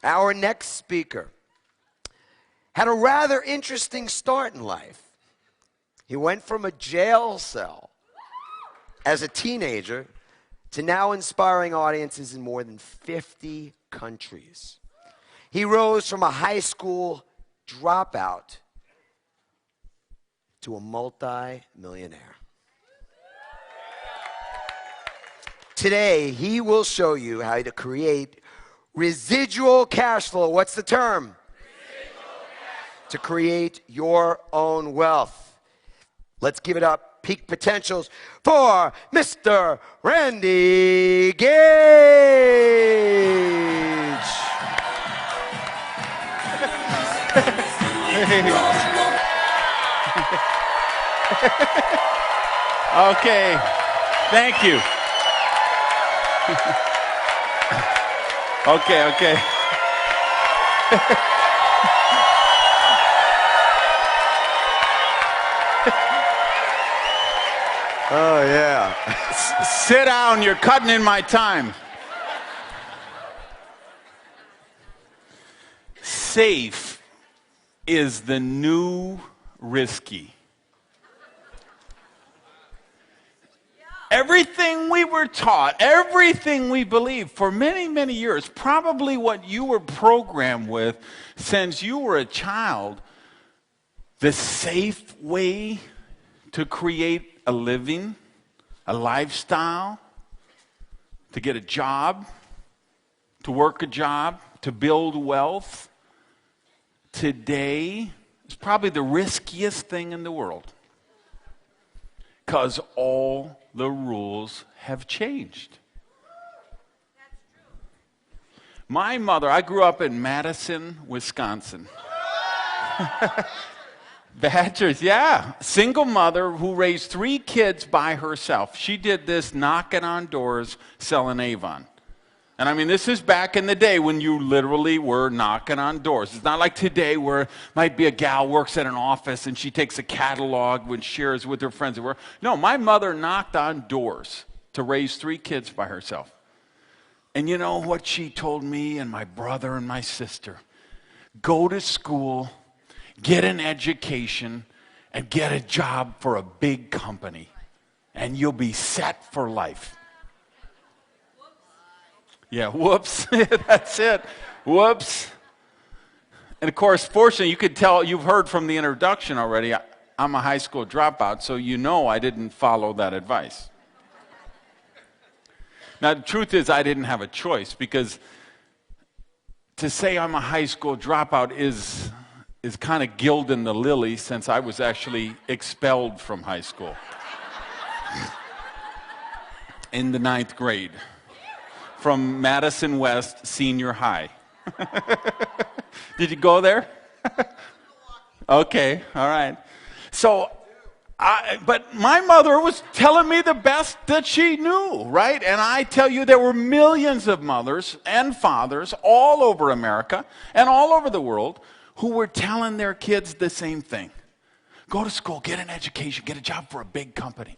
Our next speaker had a rather interesting start in life. He went from a jail cell as a teenager to now inspiring audiences in more than 50 countries. He rose from a high school dropout to a multi-millionaire. Today, he will show you how to create residual cash flow. What's the term? To create your own wealth. Let's give it up, peak potentials, for Mr. Randy Gage. Okay, thank you. Okay. Oh, yeah. Sit down, you're cutting in my time. Safe is the new risky. Everything we were taught, everything we believed for many, many years, probably what you were programmed with since you were a child, the safe way to create a living, a lifestyle, to get a job, to work a job, to build wealth, today is probably the riskiest thing in the world. Because all the rules have changed. My mother, I grew up in Madison, Wisconsin. Badgers, yeah. Single mother who raised 3 kids by herself. She did this knocking on doors, selling Avon. And I mean, this is back in the day when you literally were knocking on doors. It's not like today where it might be a gal works at an office and she takes a catalog and shares with her friends at work. No, my mother knocked on doors to raise 3 kids by herself. And you know what she told me and my brother and my sister? Go to school, get an education, and get a job for a big company, and you'll be set for life. Yeah, whoops. That's it. Whoops. And of course, fortunately, you could tell, you've heard from the introduction already, I'm a high school dropout, so you know I didn't follow that advice. Now, the truth is I didn't have a choice, because to say I'm a high school dropout is kind of gilding the lily, since I was actually expelled from high school in the 9th grade. From Madison West Senior High. Did you go there? Okay, all right. So, but my mother was telling me the best that she knew, right? And I tell you, there were millions of mothers and fathers all over America and all over the world who were telling their kids the same thing. Go to school, get an education, get a job for a big company.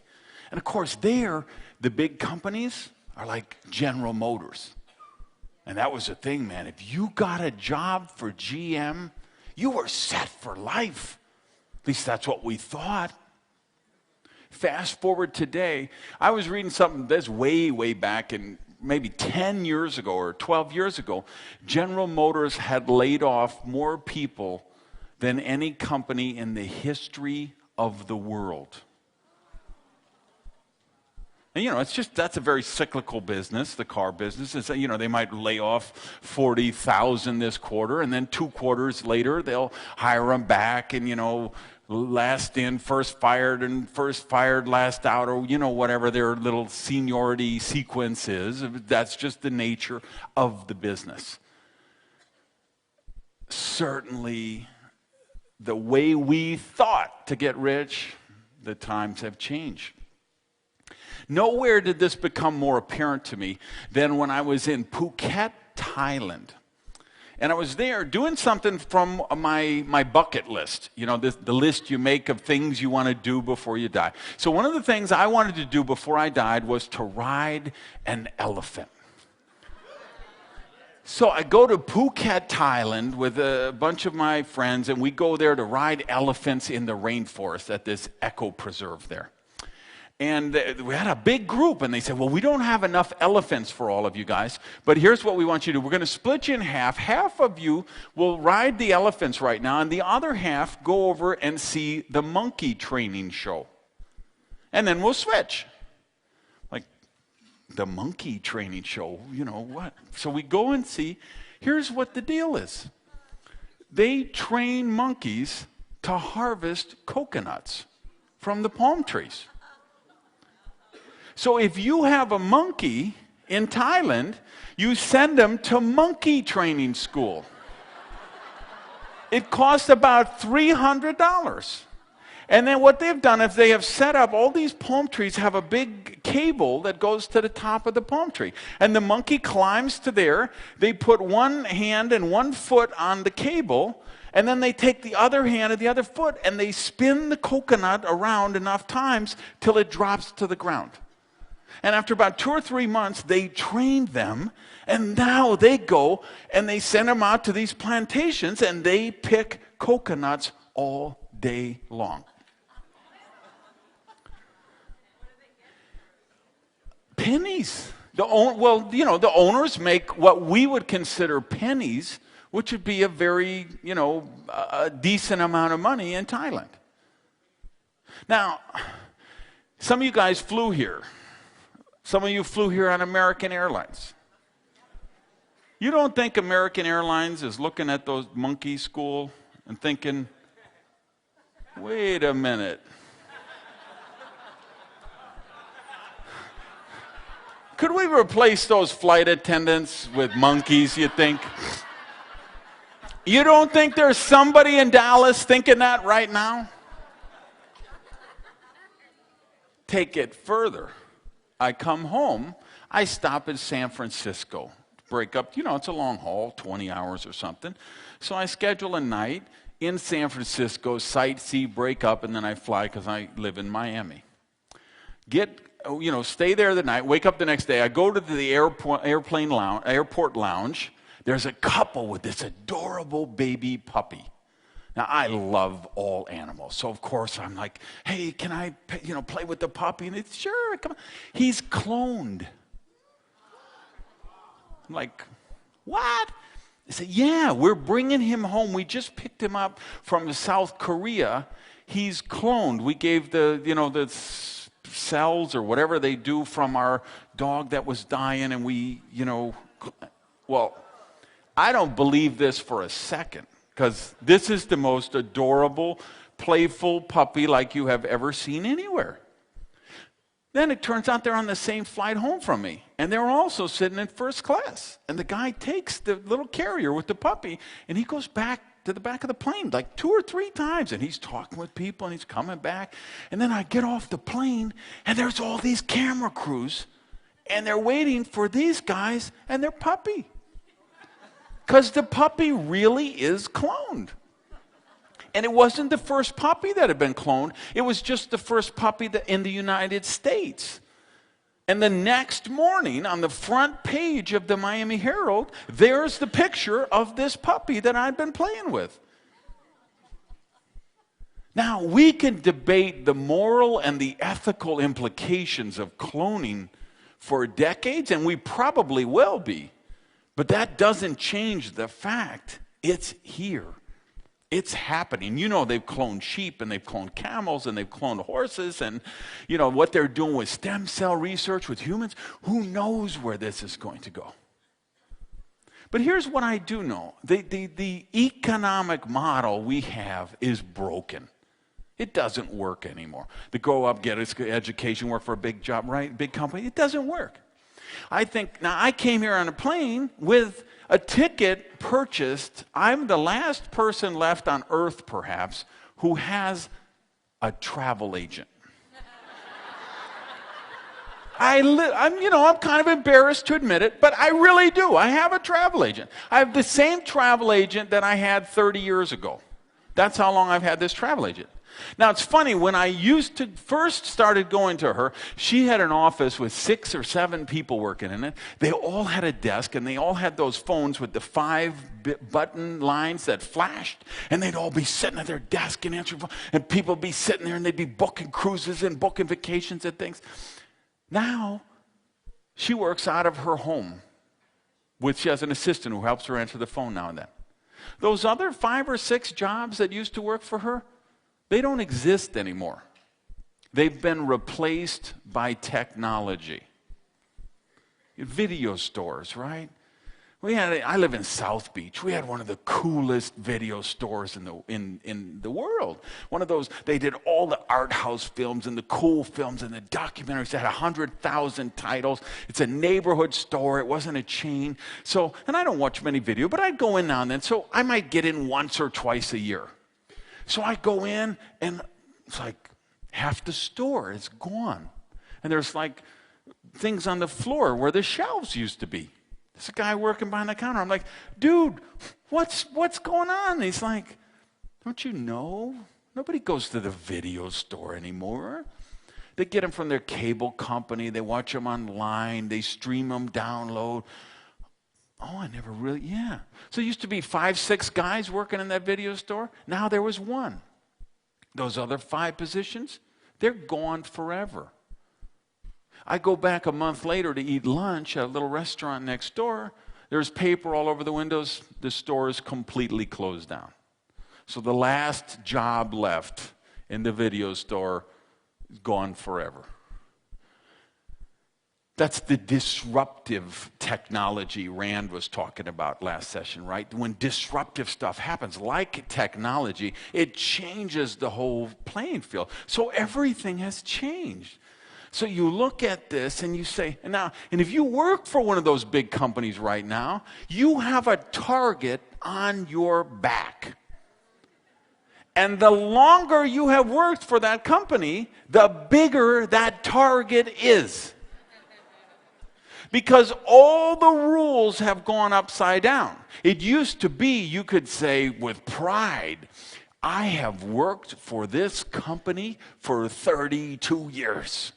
And of course, the big companies are like General Motors. And that was the thing, man. If you got a job for GM, you were set for life. At least that's what we thought. Fast forward today, I was reading something that's way, way back in maybe 10 years ago or 12 years ago. General Motors had laid off more people than any company in the history of the world. And, you know, that's a very cyclical business, the car business. It's, you know, they might lay off 40,000 this quarter, and then 2 quarters later, they'll hire them back, and, you know, last in, first fired, and first fired, last out, or, you know, whatever their little seniority sequence is. That's just the nature of the business. Certainly, the way we thought to get rich, the times have changed. Nowhere did this become more apparent to me than when I was in Phuket, Thailand. And I was there doing something from my bucket list, you know, the list you make of things you want to do before you die. So one of the things I wanted to do before I died was to ride an elephant. So I go to Phuket, Thailand with a bunch of my friends, and we go there to ride elephants in the rainforest at this eco preserve there. And we had a big group, and they said, well, we don't have enough elephants for all of you guys, but here's what we want you to do. We're going to split you in half. Half of you will ride the elephants right now, and the other half go over and see the monkey training show. And then we'll switch. Like, the monkey training show, you know what? So we go and see. Here's what the deal is. They train monkeys to harvest coconuts from the palm trees. So if you have a monkey in Thailand, you send them to monkey training school. It costs about $300. And then what they've done is they have set up, all these palm trees have a big cable that goes to the top of the palm tree. And the monkey climbs to there. They put one hand and one foot on the cable, and then they take the other hand and the other foot, and they spin the coconut around enough times till it drops to the ground. And after about 2 or 3 months, they trained them, and now they go and they send them out to these plantations, and they pick coconuts all day long. Pennies. The owners make what we would consider pennies, which would be a very, a decent amount of money in Thailand. Now, some of you guys flew here. Some of you flew here on American Airlines. You don't think American Airlines is looking at those monkey school and thinking, wait a minute. Could we replace those flight attendants with monkeys, you think? You don't think there's somebody in Dallas thinking that right now? Take it further. I come home, I stop in San Francisco, break up, it's a long haul, 20 hours or something. So I schedule a night in San Francisco, sightsee, break up, and then I fly because I live in Miami. Stay there the night, wake up the next day. I go to the airport lounge. There's a couple with this adorable baby puppy. Now, I love all animals, so of course I'm like, hey, can I, play with the puppy? And it's, sure, come on. He's cloned. I'm like, what? They said, yeah, we're bringing him home. We just picked him up from South Korea. He's cloned. We gave the cells or whatever they do from our dog that was dying, and we, well, I don't believe this for a second, because this is the most adorable, playful puppy like you have ever seen anywhere. Then it turns out they're on the same flight home from me, and they're also sitting in first class. And the guy takes the little carrier with the puppy, and he goes back to the back of the plane like 2 or 3 times, and he's talking with people, and he's coming back. And then I get off the plane, and there's all these camera crews, and they're waiting for these guys and their puppy. Because the puppy really is cloned. And it wasn't the first puppy that had been cloned. It was just the first puppy in the United States. And the next morning, on the front page of the Miami Herald, there's the picture of this puppy that I'd been playing with. Now, we can debate the moral and the ethical implications of cloning for decades, and we probably will be. But that doesn't change the fact it's here. It's happening. They've cloned sheep, and they've cloned camels, and they've cloned horses, and what they're doing with stem cell research with humans. Who knows where this is going to go? But here's what I do know. The economic model we have is broken. It doesn't work anymore. To grow up, get an education, work for a big job, right? Big company. It doesn't work. I came here on a plane with a ticket purchased. I'm the last person left on earth, perhaps, who has a travel agent. I'm kind of embarrassed to admit it, but I really do. I have a travel agent. I have the same travel agent that I had 30 years ago. That's how long I've had this travel agent. Now, it's funny, when I first started going to her, she had an office with 6 or 7 people working in it. They all had a desk, and they all had those phones with the 5-button lines that flashed, and they'd all be sitting at their desk and answering phones, and people would be sitting there, and they'd be booking cruises and booking vacations and things. Now, she works out of her home. She has an assistant who helps her answer the phone now and then. Those other 5 or 6 jobs that used to work for her, they don't exist anymore. They've been replaced by technology. Video stores, right? I live in South Beach. We had one of the coolest video stores in the world. One of those, they did all the art house films and the cool films and the documentaries. They had 100,000 titles. It's a neighborhood store. It wasn't a chain. So, and I don't watch many video, but I'd go in now and then. So I might get in once or twice a year. So I go in, and it's like half the store is gone. And there's like things on the floor where the shelves used to be. There's a guy working behind the counter. I'm like, dude, what's going on? And he's like, don't you know? Nobody goes to the video store anymore. They get them from their cable company. They watch them online. They stream them, download. Oh, I never really, yeah. So it used to be 5, 6 guys working in that video store. Now there was one. Those other 5 positions, they're gone forever. I go back a month later to eat lunch at a little restaurant next door. There's paper all over the windows. The store is completely closed down. So the last job left in the video store is gone forever. That's the disruptive technology Rand was talking about last session, right? When disruptive stuff happens, like technology, it changes the whole playing field. So everything has changed. So you look at this and you say, and if you work for one of those big companies right now, you have a target on your back. And the longer you have worked for that company, the bigger that target is. Because all the rules have gone upside down. It used to be, you could say with pride, I have worked for this company for 32 years.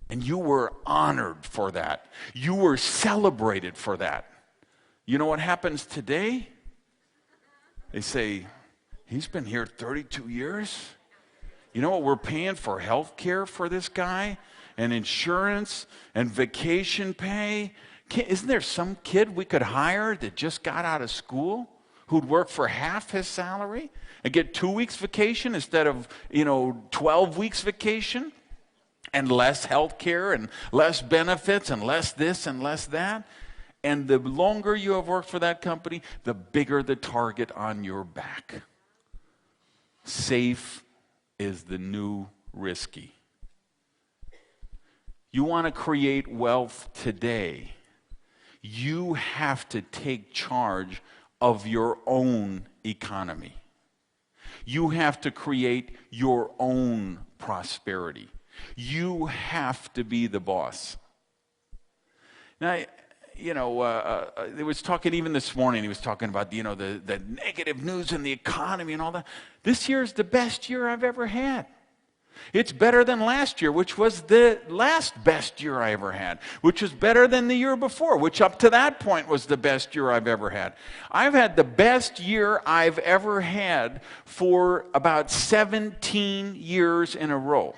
And you were honored for that. You were celebrated for that. You know what happens today? They say, he's been here 32 years. You know what we're paying for health care for this guy? And insurance and vacation pay. Isn't there some kid we could hire that just got out of school who'd work for half his salary and get 2 weeks vacation instead of 12 weeks vacation, and less health care and less benefits and less this and less that? And the longer you have worked for that company, the bigger the target on your back. Safe is the new risky. You want to create wealth today, you have to take charge of your own economy. You have to create your own prosperity. You have to be the boss. Now, he was talking even this morning, he was talking about, the negative news in the economy and all that. This year is the best year I've ever had. It's better than last year, which was the last best year I ever had, which was better than the year before, which up to that point was the best year I've ever had. I've had the best year I've ever had for about 17 years in a row.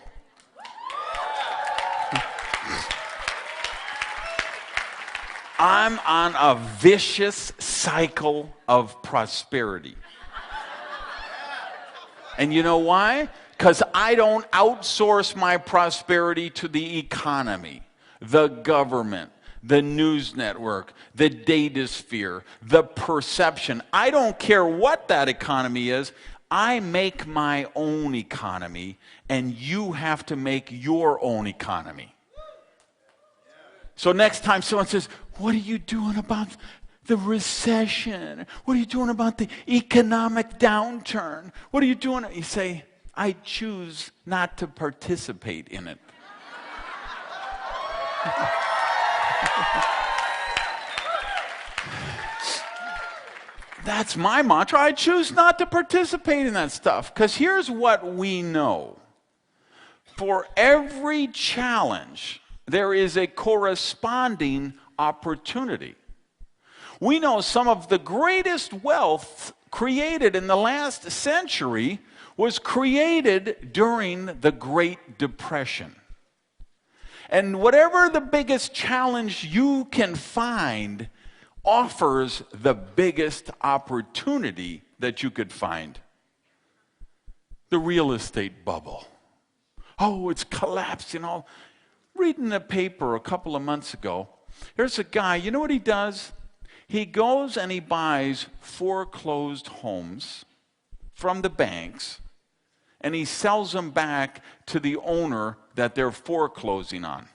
I'm on a vicious cycle of prosperity. And you know why? Because I don't outsource my prosperity to the economy, the government, the news network, the data sphere, the perception. I don't care what that economy is. I make my own economy, and you have to make your own economy. So next time someone says, what are you doing about the recession? What are you doing about the economic downturn? What are you doing? You say, I choose not to participate in it. That's my mantra. I choose not to participate in that stuff. Because here's what we know. For every challenge, there is a corresponding opportunity. We know some of the greatest wealth created in the last century was created during the Great Depression. And whatever the biggest challenge you can find offers the biggest opportunity that you could find. The real estate bubble. Oh, it's collapsing all. Reading the paper a couple of months ago, here's a guy, you know what he does? He goes and he buys foreclosed homes from the banks, and he sells them back to the owner that they're foreclosing on.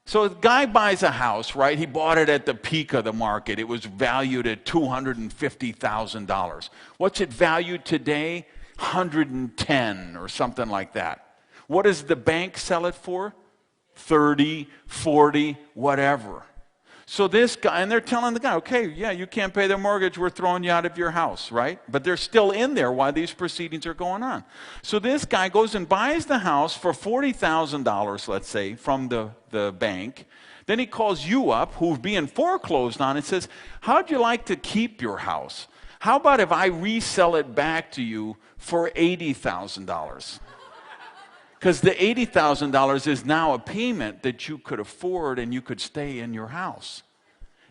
So the guy buys a house, right? He bought it at the peak of the market. It was valued at $250,000. What's it valued today? 110 or something like that. What does the bank sell it for? 30, 40, whatever. So this guy, and they're telling the guy, okay, yeah, you can't pay the mortgage, we're throwing you out of your house, right? But they're still in there while these proceedings are going on. So this guy goes and buys the house for $40,000, let's say, from the bank. Then he calls you up, who's being foreclosed on, and says, how'd you like to keep your house? How about if I resell it back to you for $80,000? Because the $80,000 is now a payment that you could afford and you could stay in your house.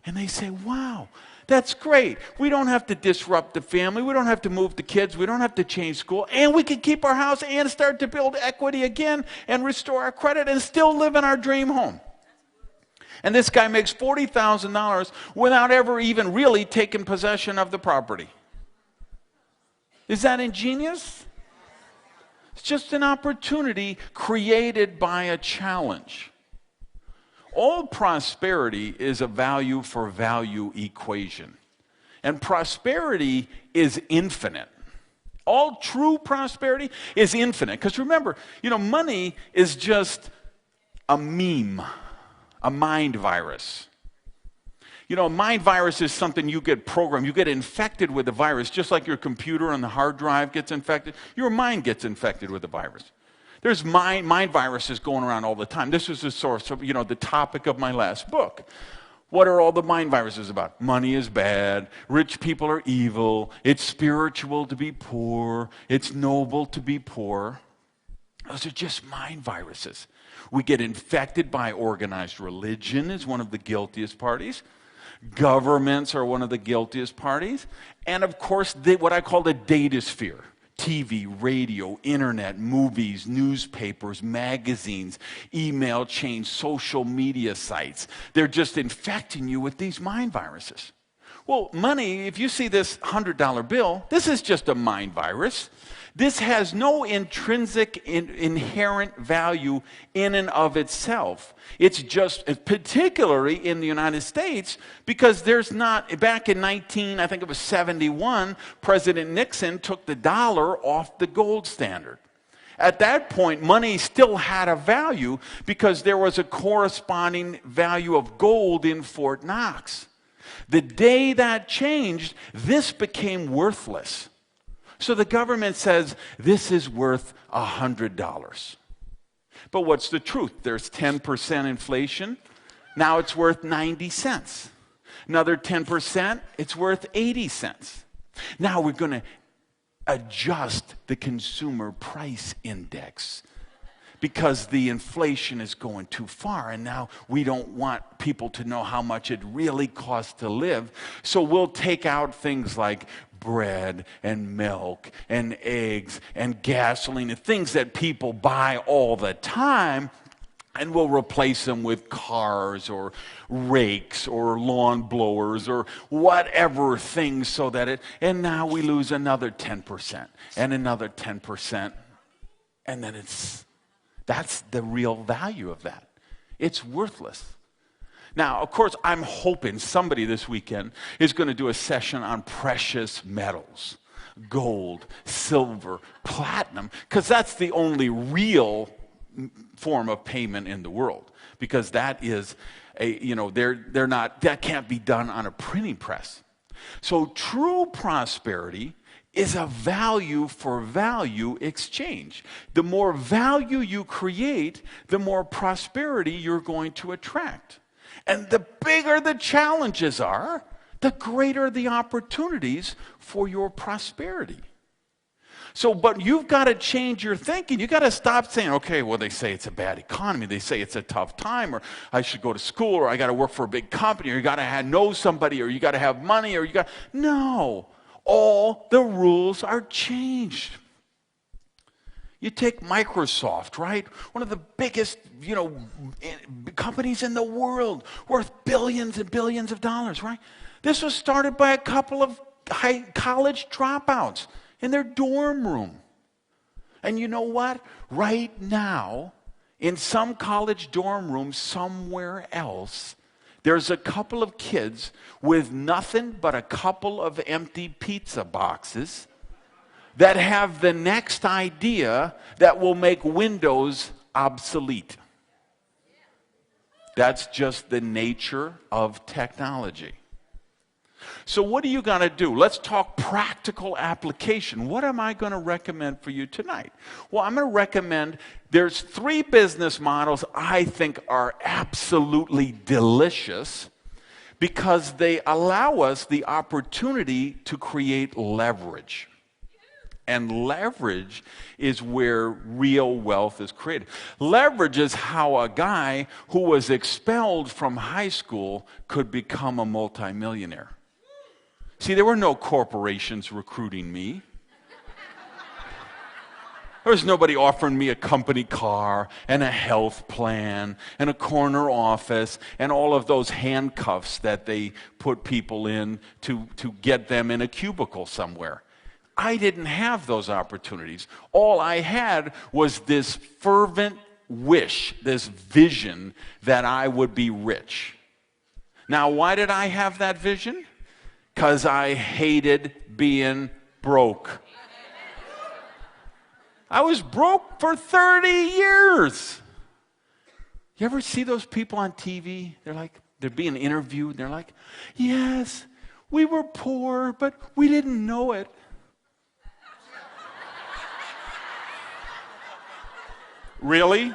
And they say, wow, that's great. We don't have to disrupt the family. We don't have to move the kids. We don't have to change school. And we can keep our house and start to build equity again and restore our credit and still live in our dream home. And this guy makes $40,000 without ever even really taking possession of the property. Is that ingenious? It's just an opportunity created by a challenge. All prosperity is a value for value equation. And prosperity is infinite. All true prosperity is infinite. Because remember, money is just a meme, a mind virus. A mind virus is something you get programmed. You get infected with a virus, just like your computer on the hard drive gets infected. Your mind gets infected with a virus. There's mind viruses going around all the time. This was the source of, the topic of my last book. What are all the mind viruses about? Money is bad. Rich people are evil. It's spiritual to be poor. It's noble to be poor. Those are just mind viruses. We get infected by organized religion is one of the guiltiest parties. Governments are one of the guiltiest parties. And of course, what I call the data sphere. TV, radio, internet, movies, newspapers, magazines, email chains, social media sites. They're just infecting you with these mind viruses. Well, money, if you see this $100 bill, this is just a mind virus. This has no intrinsic, inherent value in and of itself. It's just, particularly in the United States, because there's not, back in 1971, President Nixon took the dollar off the gold standard. At that point, money still had a value because there was a corresponding value of gold in Fort Knox. The day that changed, this became worthless. So the government says, this is worth $100. But what's the truth? There's 10% inflation. Now it's worth 90 cents. Another 10%, it's worth 80 cents. Now we're going to adjust the consumer price index because the inflation is going too far, and now we don't want people to know how much it really costs to live. So we'll take out things like bread and milk and eggs and gasoline and things that people buy all the time, and we'll replace them with cars or rakes or lawn blowers or whatever things so that and now we lose another 10% and another 10%, and then that's the real value of that. It's worthless. Now, of course, I'm hoping somebody this weekend is going to do a session on precious metals, gold, silver, platinum, because that's the only real form of payment in the world. because that is they're not, that can't be done on a printing press. So true prosperity is a value for value exchange. The more value you create, the more prosperity you're going to attract. And the bigger the challenges are, the greater the opportunities for your prosperity. So, but you've got to change your thinking. You've got to stop saying, okay, well, they say it's a bad economy. They say it's a tough time, or I should go to school, or I got to work for a big company, or you got to know somebody, or you got to have money, or you got... No. All the rules are changed. You take Microsoft, right? One of the biggest, companies in the world, worth billions and billions of dollars, right? This was started by a couple of college dropouts in their dorm room. And you know what? Right now, in some college dorm room somewhere else, there's a couple of kids with nothing but a couple of empty pizza boxes that have the next idea that will make Windows obsolete. That's just the nature of technology. So what are you going to do? Let's talk practical application. What am I going to recommend for you tonight? Well, I'm going to recommend, there's 3 business models I think are absolutely delicious because they allow us the opportunity to create leverage. And leverage is where real wealth is created. Leverage is how a guy who was expelled from high school could become a multimillionaire. See, there were no corporations recruiting me. There was nobody offering me a company car and a health plan and a corner office and all of those handcuffs that they put people in to get them in a cubicle somewhere. I didn't have those opportunities. All I had was this fervent wish, this vision that I would be rich. Now, why did I have that vision? Because I hated being broke. I was broke for 30 years. You ever see those people on TV? They're being interviewed, and they're like, yes, we were poor, but we didn't know it. Really?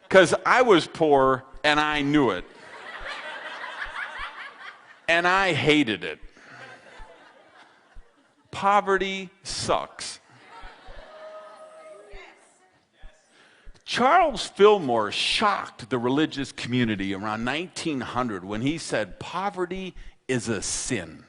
Because I was poor, and I knew it. And I hated it. Poverty sucks. Charles Fillmore shocked the religious community around 1900 when he said poverty is a sin.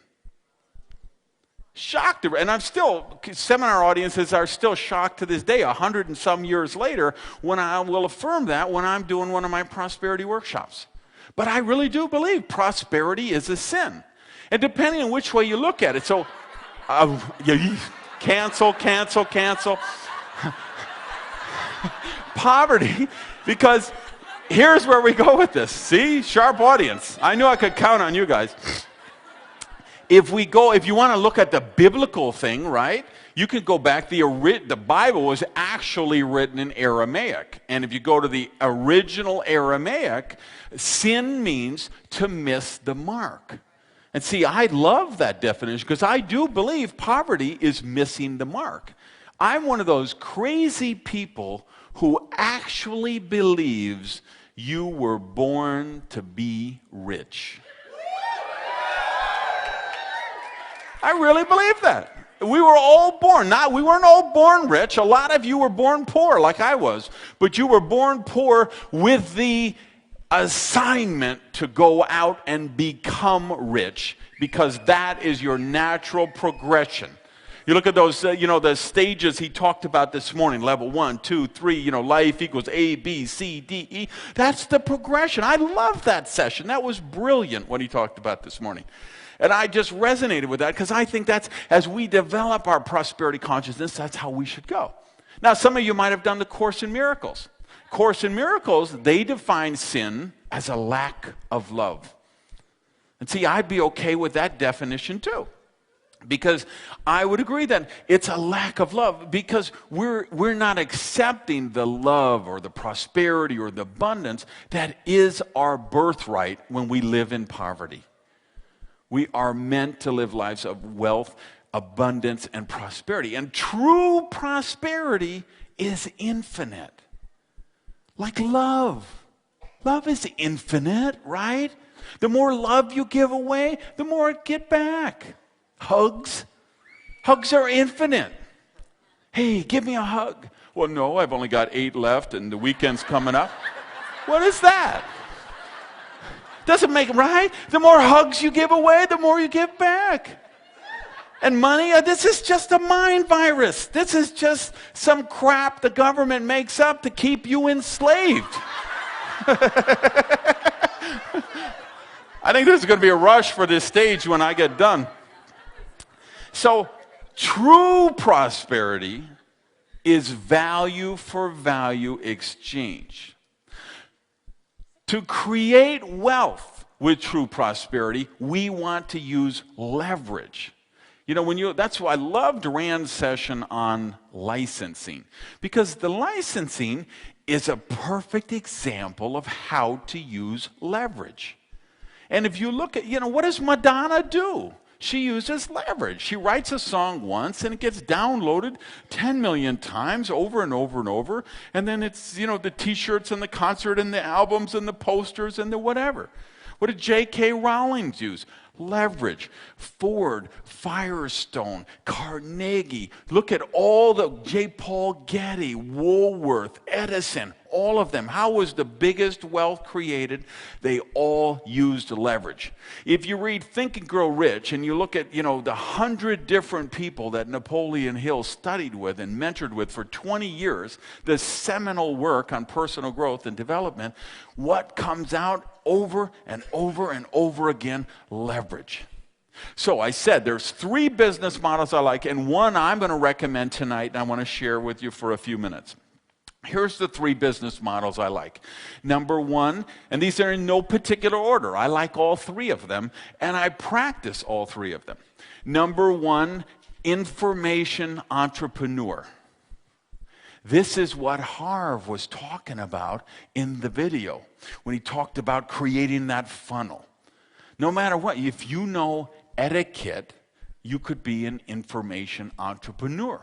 Shocked, and I'm still, seminar audiences are still shocked to this day, 100 and some years later, when I will affirm that when I'm doing one of my prosperity workshops. But I really do believe prosperity is a sin. And depending on which way you look at it, so cancel. Poverty, because here's where we go with this. See, sharp audience. I knew I could count on you guys. If you want to look at the biblical thing, right, you can go back. The Bible was actually written in Aramaic. And if you go to the original Aramaic, sin means to miss the mark. And see, I love that definition because I do believe poverty is missing the mark. I'm one of those crazy people who actually believes you were born to be rich. I really believe that. We were all born. We weren't all born rich. A lot of you were born poor, like I was. But you were born poor with the assignment to go out and become rich, because that is your natural progression. You look at those, the stages he talked about this morning, level 1, 2, 3, life equals A, B, C, D, E. That's the progression. I love that session. That was brilliant what he talked about this morning. And I just resonated with that because I think that's, as we develop our prosperity consciousness, that's how we should go. Now, some of you might have done the Course in Miracles. Course in Miracles, they define sin as a lack of love. And see, I'd be okay with that definition too. Because I would agree that it's a lack of love, because we're not accepting the love or the prosperity or the abundance that is our birthright when we live in poverty. We are meant to live lives of wealth, abundance, and prosperity. And true prosperity is infinite. Like love. Love is infinite, right? The more love you give away, the more it get back. Hugs. Hugs are infinite. Hey, give me a hug. Well, no, I've only got 8 left and the weekend's coming up. What is that? Doesn't make it right. The more hugs you give away, the more you give back. And money, this is just a mind virus. This is just some crap the government makes up to keep you enslaved. I think there's going to be a rush for this stage when I get done. So, true prosperity is value for value exchange. To create wealth with true prosperity, we want to use leverage. You know, that's why I loved Rand's session on licensing, because the licensing is a perfect example of how to use leverage. And if you look at, what does Madonna do? She uses leverage. She writes a song once and it gets downloaded 10 million times over and over and over. And then it's, the t-shirts and the concert and the albums and the posters and the whatever. What did J.K. Rowling use? Leverage. Ford, Firestone, Carnegie. Look at all the J. Paul Getty, Woolworth, Edison, all of them. How was the biggest wealth created? They all used leverage. If you read Think and Grow Rich and you look at, the 100 different people that Napoleon Hill studied with and mentored with for 20 years, the seminal work on personal growth and development, what comes out over and over and over again? Leverage. So I said there's 3 business models I like, and one I'm going to recommend tonight and I want to share with you for a few minutes. Here's the 3 business models I like. Number 1, and these are in no particular order. I like all 3 of them, and I practice all 3 of them. Number 1, information entrepreneur. This is what Harv was talking about in the video when he talked about creating that funnel. No matter what, if you know etiquette, you could be an information entrepreneur.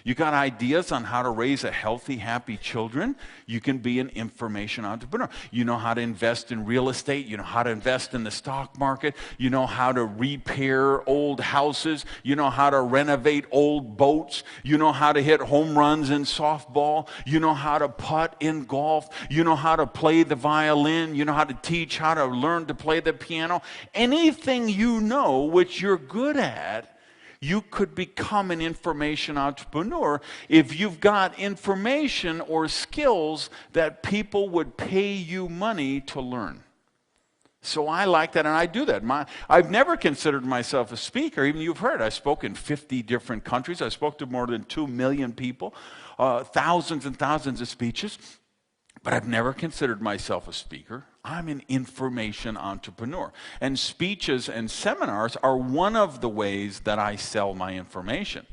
You got ideas on how to raise a healthy, happy children, you can be an information entrepreneur. You know how to invest in real estate, you know how to invest in the stock market, you know how to repair old houses, you know how to renovate old boats, you know how to hit home runs in softball, you know how to putt in golf, you know how to play the violin, you know how to teach, how to learn to play the piano. Anything you know which you're good at, you could become an information entrepreneur if you've got information or skills that people would pay you money to learn. So I like that, and I do that. I've never considered myself a speaker. Even you've heard, I spoke in 50 different countries. I spoke to more than 2 million people, thousands and thousands of speeches. But I've never considered myself a speaker. I'm an information entrepreneur. And speeches and seminars are one of the ways that I sell my information.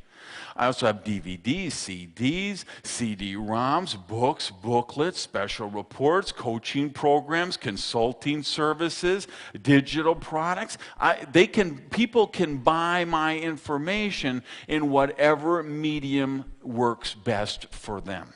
I also have DVDs, CDs, CD-ROMs, books, booklets, special reports, coaching programs, consulting services, digital products. People can buy my information in whatever medium works best for them.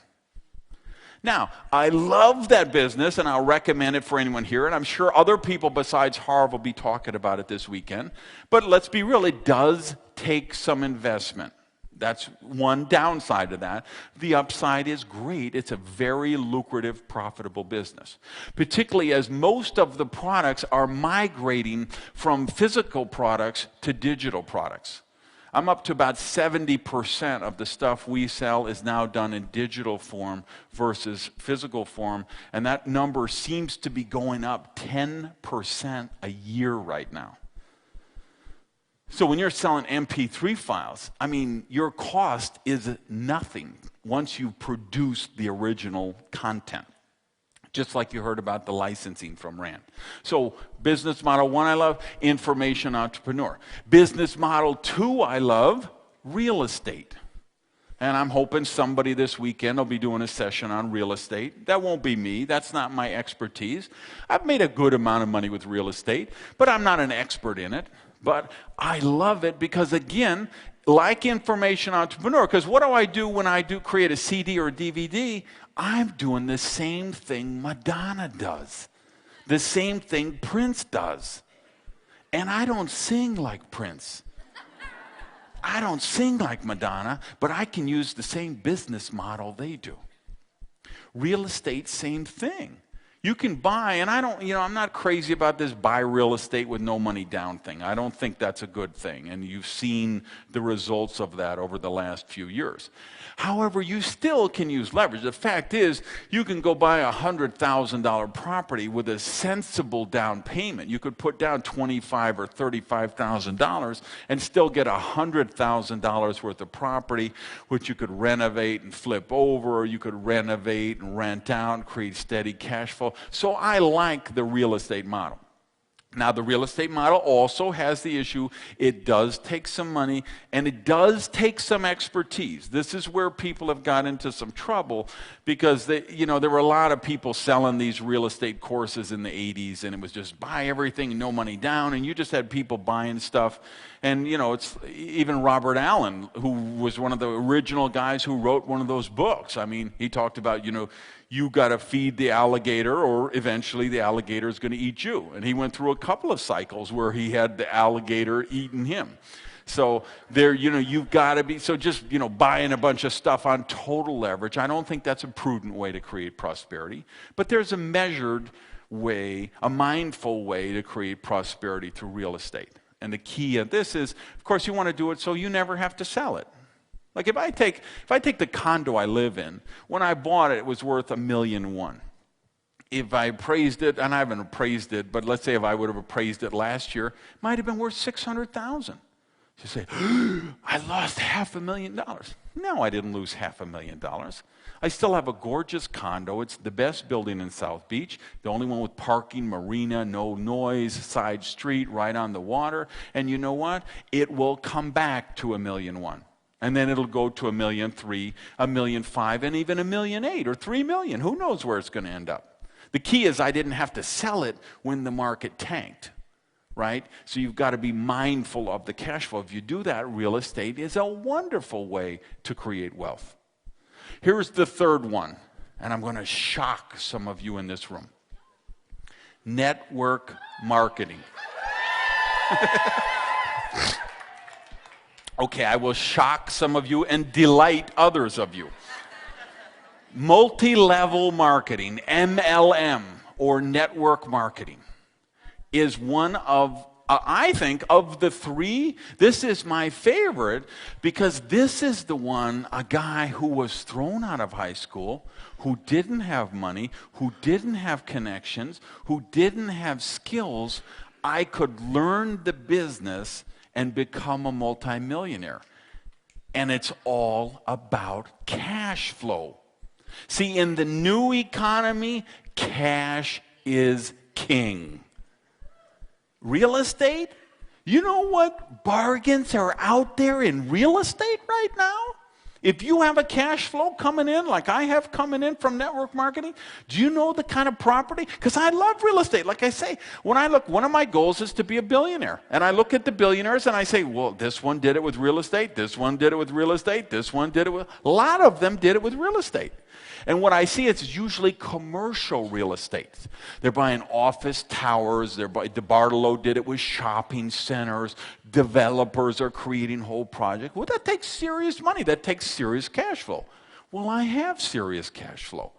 Now, I love that business, and I'll recommend it for anyone here, and I'm sure other people besides Harv will be talking about it this weekend. But let's be real, it does take some investment. That's one downside to that. The upside is great. It's a very lucrative, profitable business, particularly as most of the products are migrating from physical products to digital products. I'm up to about 70% of the stuff we sell is now done in digital form versus physical form, and that number seems to be going up 10% a year right now. So when you're selling MP3 files, your cost is nothing once you produce the original content. Just like you heard about the licensing from Rand. So business model 1 I love, information entrepreneur. Business model 2 I love, real estate. And I'm hoping somebody this weekend will be doing a session on real estate. That won't be me. That's not my expertise. I've made a good amount of money with real estate, but I'm not an expert in it. But I love it because, again, like information entrepreneur, because what do I do when I do create a CD or a DVD? I'm doing the same thing Madonna does, the same thing Prince does. And I don't sing like Prince. I don't sing like Madonna, but I can use the same business model they do. Real estate, same thing. You can buy, and I'm not crazy about this buy real estate with no money down thing. I don't think that's a good thing, and you've seen the results of that over the last few years. However, you still can use leverage. The fact is, you can go buy a $100,000 property with a sensible down payment. You could put down $25,000 or $35,000 and still get $100,000 worth of property, which you could renovate and flip over, or you could renovate and rent out and create steady cash flow. So I like the real estate model. Now, the real estate model also has the issue, it does take some money and it does take some expertise. This is where people have got into some trouble because there were a lot of people selling these real estate courses in the 80s, and it was just buy everything, no money down, and you just had people buying stuff. And, it's even Robert Allen, who was one of the original guys who wrote one of those books. I mean, he talked about, you got to feed the alligator or eventually the alligator is going to eat you. And he went through a couple of cycles where he had the alligator eating him. So there, you've got to be, so just, buying a bunch of stuff on total leverage, I don't think that's a prudent way to create prosperity. But there's a measured way, a mindful way to create prosperity through real estate. And the key of this is, of course, you want to do it so you never have to sell it. Like if I take the condo I live in, when I bought it, it was worth $1.1 million. If I appraised it, and I haven't appraised it, but let's say if I would have appraised it last year, it might have been worth $600,000. You say, I lost $500,000. No, I didn't lose $500,000. I still have a gorgeous condo. It's the best building in South Beach, the only one with parking, marina, no noise, side street, right on the water. And you know what? It will come back to $1.1 million. And then it'll go to $1.3 million, $1.5 million, and even $1.8 million or $3 million. Who knows where it's going to end up? The key is I didn't have to sell it when the market tanked, right? So you've got to be mindful of the cash flow. If you do that, real estate is a wonderful way to create wealth. Here's the third one, and I'm going to shock some of you in this room. Network marketing. Okay, I will shock some of you and delight others of you. Multi-level marketing, MLM, or network marketing, is one of, I think, of the three, this is my favorite because this is the one, a guy who was thrown out of high school, who didn't have money, who didn't have connections, who didn't have skills. I could learn the business and become a multimillionaire. And it's all about cash flow. See, in the new economy, cash is king. Real estate? You know what bargains are out there in real estate right now? If you have a cash flow coming in, like I have coming in from network marketing, do you know the kind of property? Because I love real estate. Like I say, when I look, one of my goals is to be a billionaire. And I look at the billionaires and I say, well, this one did it with real estate, this one did it with real estate, this one did it with, a lot of them did it with real estate. And what I see, it's usually commercial real estate. They're buying office towers. DeBartolo did it with shopping centers. Developers are creating whole projects. Well, that takes serious money. That takes serious cash flow. Well, I have serious cash flow.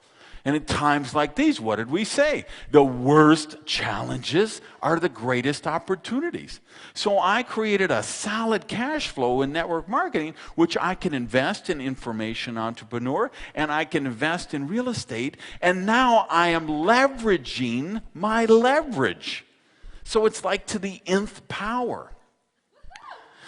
And at times like these, what did we say? The worst challenges are the greatest opportunities. So I created a solid cash flow in network marketing, which I can invest in information entrepreneur, and I can invest in real estate, and now I am leveraging my leverage. So it's like to the nth power.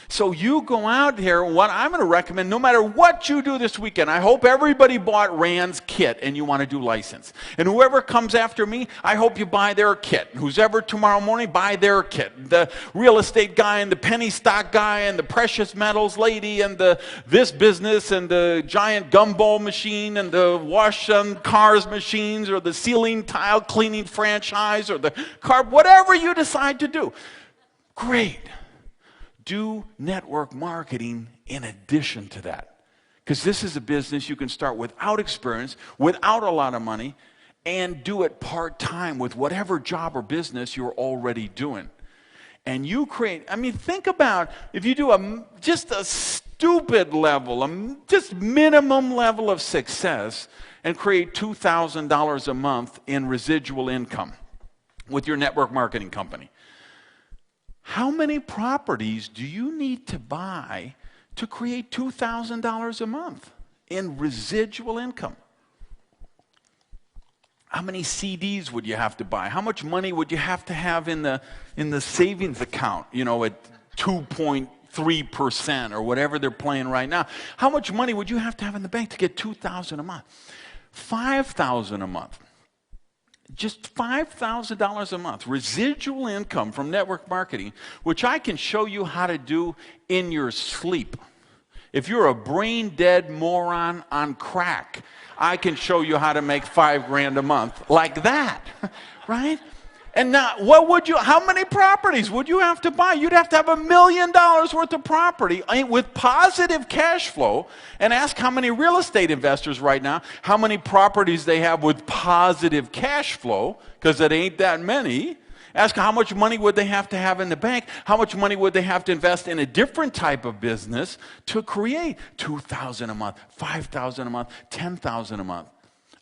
So you go out here, what I'm going to recommend, no matter what you do this weekend, I hope everybody bought Rand's kit and you want to do license. And whoever comes after me, I hope you buy their kit. Who's ever tomorrow morning, buy their kit. The real estate guy and the penny stock guy and the precious metals lady and this business and the giant gumball machine and the wash on cars machines or the ceiling tile cleaning franchise or the car, whatever you decide to do. Great. Do network marketing in addition to that. Because this is a business you can start without experience, without a lot of money, and do it part-time with whatever job or business you're already doing. And you create, think about if you do just a stupid level, just minimum level of success, and create $2,000 a month in residual income with your network marketing company. How many properties do you need to buy to create $2,000 a month in residual income? How many CDs would you have to buy? How much money would you have to have in the savings account, at 2.3% or whatever they're playing right now? How much money would you have to have in the bank to get $2,000 a month? $5,000 a month. Just $5,000 a month, residual income from network marketing, which I can show you how to do in your sleep. If you're a brain-dead moron on crack, I can show you how to make $5,000 a month like that, right? And now, how many properties would you have to buy? You'd have to have $1 million worth of property with positive cash flow. And ask how many real estate investors right now, how many properties they have with positive cash flow, because it ain't that many. Ask how much money would they have to have in the bank? How much money would they have to invest in a different type of business to create $2,000 a month, $5,000 a month, $10,000 a month?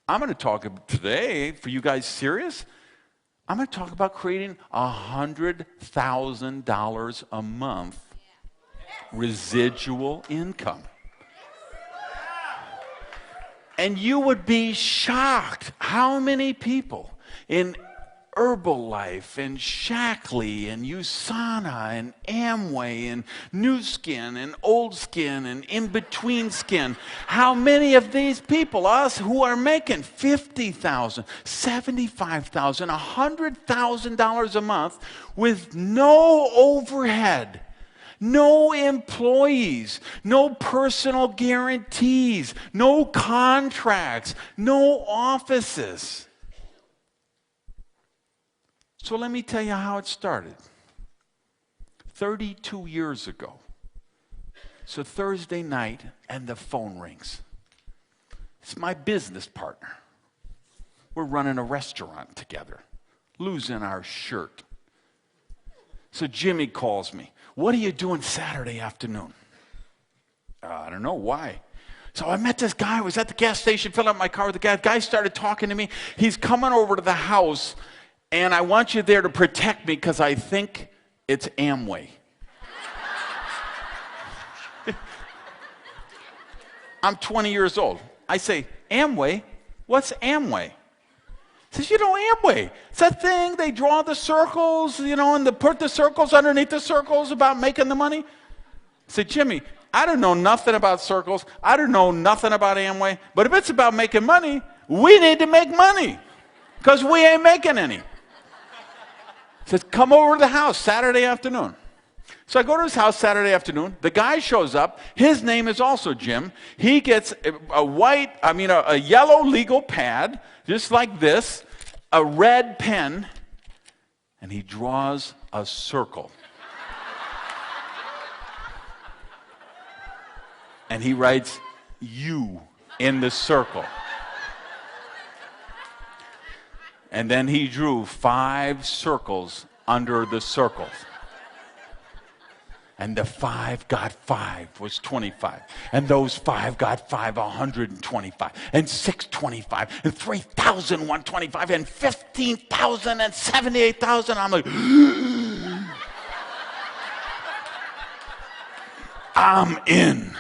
I'm going to talk today, for you guys serious, I'm going to talk about creating $100,000 a month residual income. And you would be shocked how many people in Herbalife and Shackley and USANA and Amway and New Skin and Old Skin and In Between Skin, how many of these people, us who are making $50,000, $75,000, $100,000 a month with no overhead, no employees, no personal guarantees, no contracts, no offices. So let me tell you how it started. 32 years ago. So Thursday night, and the phone rings. It's my business partner. We're running a restaurant together, losing our shirt. So Jimmy calls me. What are you doing Saturday afternoon? I don't know, why? So I met this guy. I was at the gas station, filling up my car with the gas. Guy started talking to me. He's coming over to the house. And I want you there to protect me because I think it's Amway. I'm 20 years old. I say, Amway? What's Amway? He says, Amway. It's that thing, they draw the circles, and they put the circles underneath the circles about making the money. I said, Jimmy, I don't know nothing about circles. I don't know nothing about Amway. But if it's about making money, we need to make money because we ain't making any. He says, come over to the house Saturday afternoon. So I go to his house Saturday afternoon. The guy shows up. His name is also Jim. He gets a yellow legal pad, just like this, a red pen, and he draws a circle. And he writes, you, in the circle. And then he drew 5 circles under the circles. And the 5 got 5 was 25. And those 5 got 5, 125. And 6, 25. And 3,000, 125. And 15,000 and 78,000. I'm like, I'm in.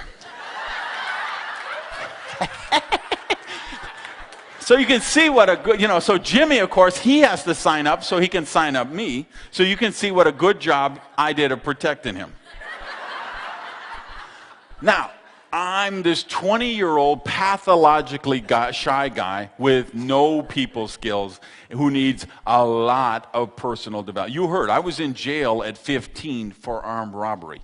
So you can see what a good, so Jimmy, of course, he has to sign up so he can sign up me. So you can see what a good job I did of protecting him. Now, I'm this 20-year-old pathologically shy guy with no people skills who needs a lot of personal development. You heard, I was in jail at 15 for armed robbery.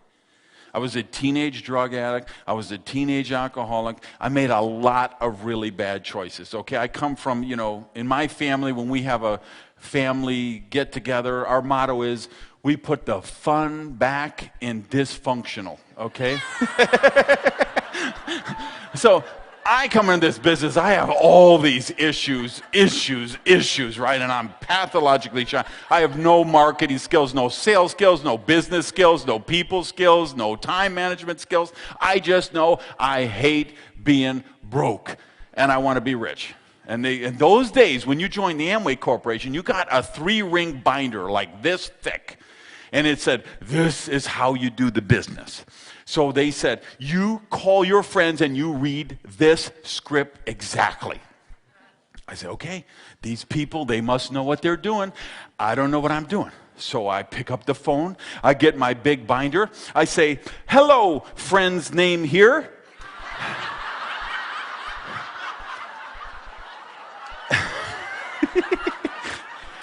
I was a teenage drug addict. I was a teenage alcoholic. I made a lot of really bad choices, okay? I come from, in my family, when we have a family get-together, our motto is, we put the fun back in dysfunctional, okay? So I come into this business, I have all these issues, right? And I'm pathologically shy. I have no marketing skills, no sales skills, no business skills, no people skills, no time management skills. I just know I hate being broke, and I want to be rich. And in those days, when you joined the Amway Corporation, you got a 3-ring binder like this thick. And it said, this is how you do the business. So they said, you call your friends and you read this script exactly. I said, okay, these people, they must know what they're doing. I don't know what I'm doing. So I pick up the phone. I get my big binder. I say, hello, friend's name here.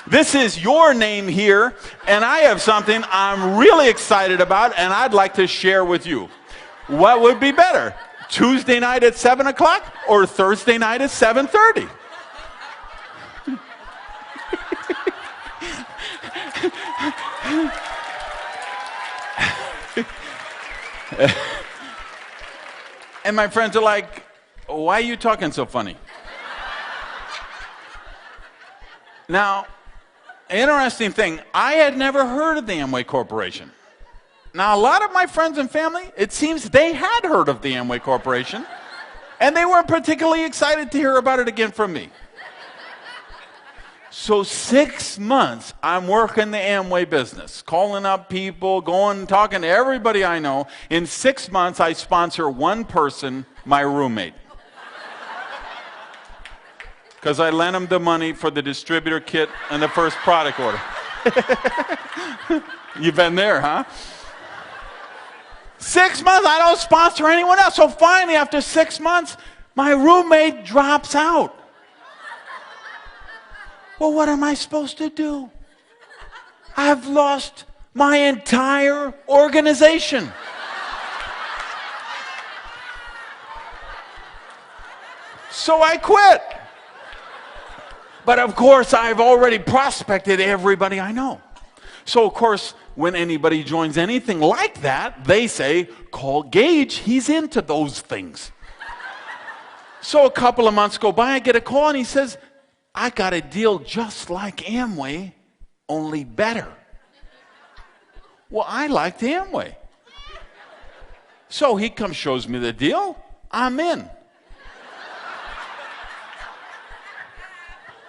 This is your name here, and I have something I'm really excited about, and I'd like to share with you. What would be better, Tuesday night at 7 o'clock or Thursday night at 7:30? And my friends are like, why are you talking so funny? Now, interesting thing, I had never heard of the Amway Corporation. Now, a lot of my friends and family, it seems they had heard of the Amway Corporation, and they weren't particularly excited to hear about it again from me. So 6 months, I'm working the Amway business, calling up people, talking to everybody I know. In 6 months, I sponsor one person, my roommate. Because I lent him the money for the distributor kit and the first product order. You've been there, huh? 6 months, I don't sponsor anyone else. So finally, after 6 months, my roommate drops out. Well, what am I supposed to do? I've lost my entire organization. So I quit. But of course, I've already prospected everybody I know. So of course, when anybody joins anything like that, they say, call Gage, he's into those things. So a couple of months go by, I get a call and he says, I got a deal just like Amway, only better. Well, I liked Amway. So he comes, shows me the deal, I'm in.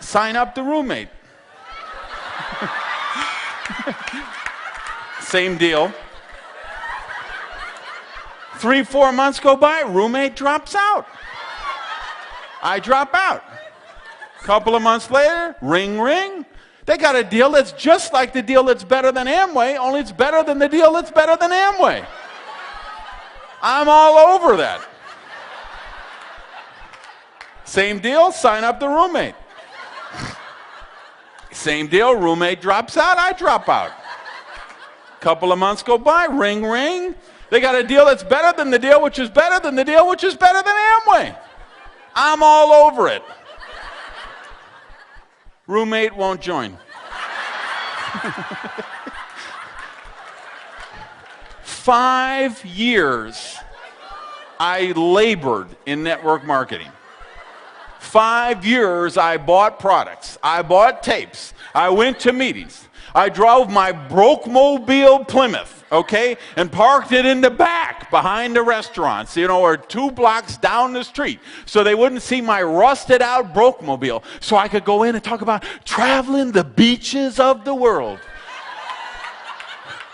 Sign up the roommate. Same deal. 3-4 months go by, roommate drops out. I drop out. Couple of months later, ring, ring. They got a deal that's just like the deal that's better than Amway, only it's better than the deal that's better than Amway. I'm all over that. Same deal, sign up the roommate. Same deal, roommate drops out, I drop out. Couple of months go by, ring, ring. They got a deal that's better than the deal, which is better than the deal, which is better than Amway. I'm all over it. Roommate won't join. 5 years I labored in network marketing. 5 years I bought products. I bought tapes. I went to meetings. I drove my broke-mobile Plymouth, okay, and parked it in the back behind the restaurants, or 2 blocks down the street, so they wouldn't see my rusted-out broke-mobile, so I could go in and talk about traveling the beaches of the world.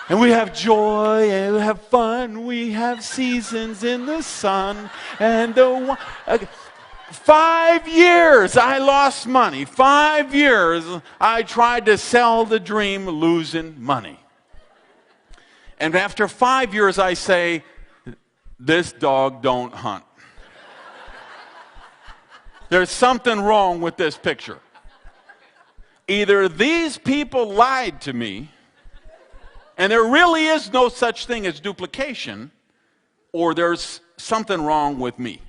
And we have joy, and we have fun, we have seasons in the sun, and the... 5 years I lost money. 5 years I tried to sell the dream, losing money. And after 5 years I say, this dog don't hunt. There's something wrong with this picture. Either these people lied to me, and there really is no such thing as duplication, or there's something wrong with me.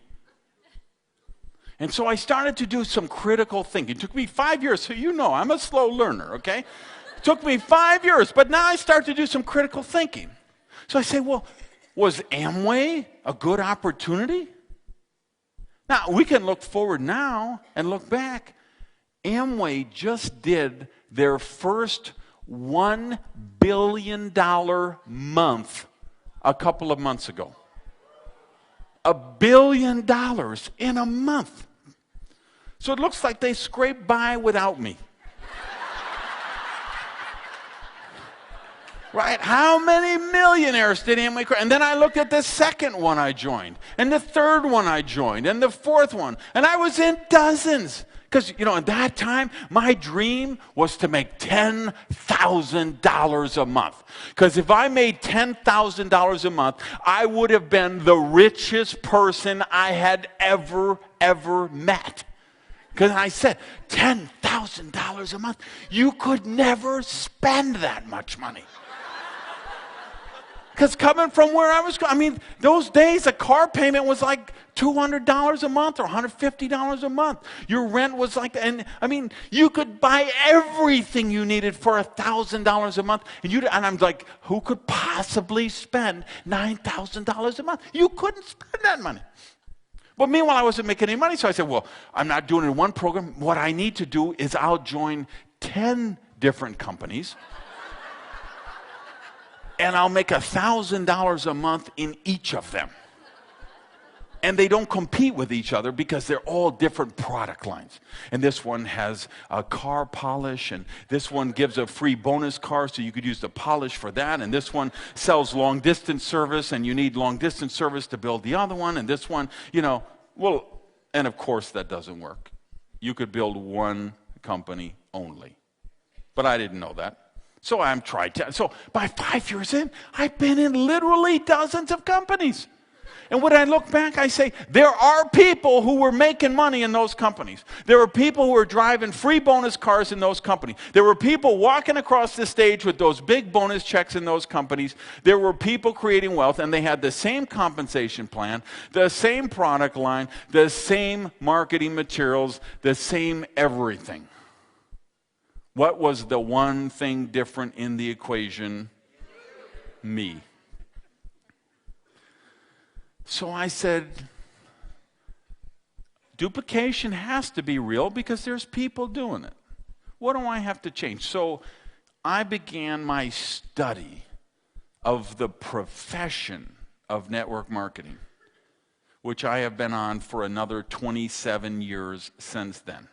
And so I started to do some critical thinking. It took me 5 years, so you know I'm a slow learner, okay? It took me 5 years, but now I start to do some critical thinking. So I say, well, was Amway a good opportunity? Now, we can look forward now and look back. Amway just did their first $1 billion month a couple of months ago. $1 billion in a month. So it looks like they scraped by without me. Right? How many millionaires did Amway create? And then I looked at the second one I joined, and the third one I joined, and the fourth one, and I was in dozens. Because, at that time, my dream was to make $10,000 a month. Because if I made $10,000 a month, I would have been the richest person I had ever met. Because I said, $10,000 a month, you could never spend that much money. Because coming from where I was, those days a car payment was like $200 a month or $150 a month. Your rent was like, you could buy everything you needed for $1,000 a month. And I'm like, who could possibly spend $9,000 a month? You couldn't spend that money. But meanwhile, I wasn't making any money, so I said, well, I'm not doing it in one program. What I need to do is I'll join 10 different companies. And I'll make $1,000 a month in each of them. And they don't compete with each other because they're all different product lines. And this one has a car polish, and this one gives a free bonus car so you could use the polish for that. And this one sells long distance service, and you need long distance service to build the other one. And this one, and of course that doesn't work. You could build one company only. But I didn't know that. So I'm trying to. So by 5 years in, I've been in literally dozens of companies. And when I look back, I say, there are people who were making money in those companies. There were people who were driving free bonus cars in those companies. There were people walking across the stage with those big bonus checks in those companies. There were people creating wealth, and they had the same compensation plan, the same product line, the same marketing materials, the same everything. What was the one thing different in the equation? Me. So I said, duplication has to be real because there's people doing it. What do I have to change? So I began my study of the profession of network marketing, which I have been on for another 27 years since then.